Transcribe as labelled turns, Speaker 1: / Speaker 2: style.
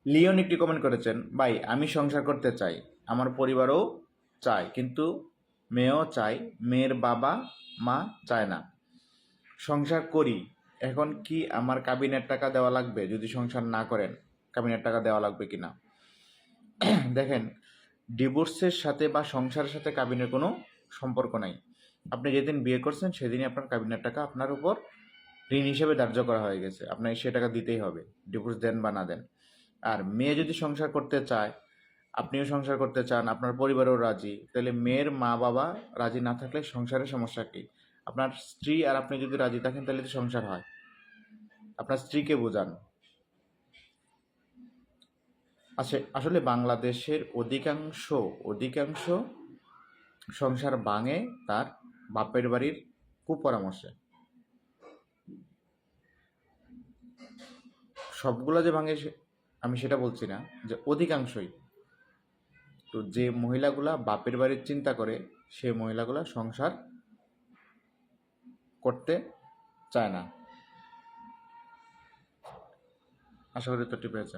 Speaker 1: Leone একটি comment করেছেন, ভাই আমি সংসার করতে চাই, আমার পরিবারও চায়, কিন্তু মেয়েও চায়, মেয়ের বাবা মা চায় না, সংসার করি, এখন কি আমার কাবিনের টাকা দেওয়া লাগবে? যদি সংসার না করেন কাবিনের টাকা দেওয়া লাগবে কি না? দেখেন, ডিভোর্সের সাথে বা সংসারের সাথে কাবিনের কোনো সম্পর্ক নাই। আপনি যেদিন বিয়ে করছেন সেদিনই আপনার কাবিনের টাকা আপনার উপর ঋণ হিসেবে ধার্য করা হয়ে গেছে, আপনাকে সে টাকা দিতেই হবে, ডিভোর্স দেন বা না দেন। আর মেয়ে যদি সংসার করতে চায়, আপনিও সংসার করতে চান, আপনার পরিবারও রাজি, তাহলে মেয়ের মা বাবা রাজি না থাকলে সংসারের সমস্যা কী? আপনার স্ত্রী আর আপনি যদি রাজি থাকেন তাহলে তো সংসার হয়। আপনার স্ত্রীকে বোঝান। আসলে বাংলাদেশের অধিকাংশ সংসার ভাঙে তার বাপের বাড়ির কুপরামর্শে। সবগুলো যে ভাঙে আমি সেটা বলছি না, যে অধিকাংশই। তো যে মহিলাগুলা বাপের বাড়ির চিন্তা করে সে মহিলাগুলা সংসার করতে চায় না। আশা করি উত্তরটি পেয়েছেন।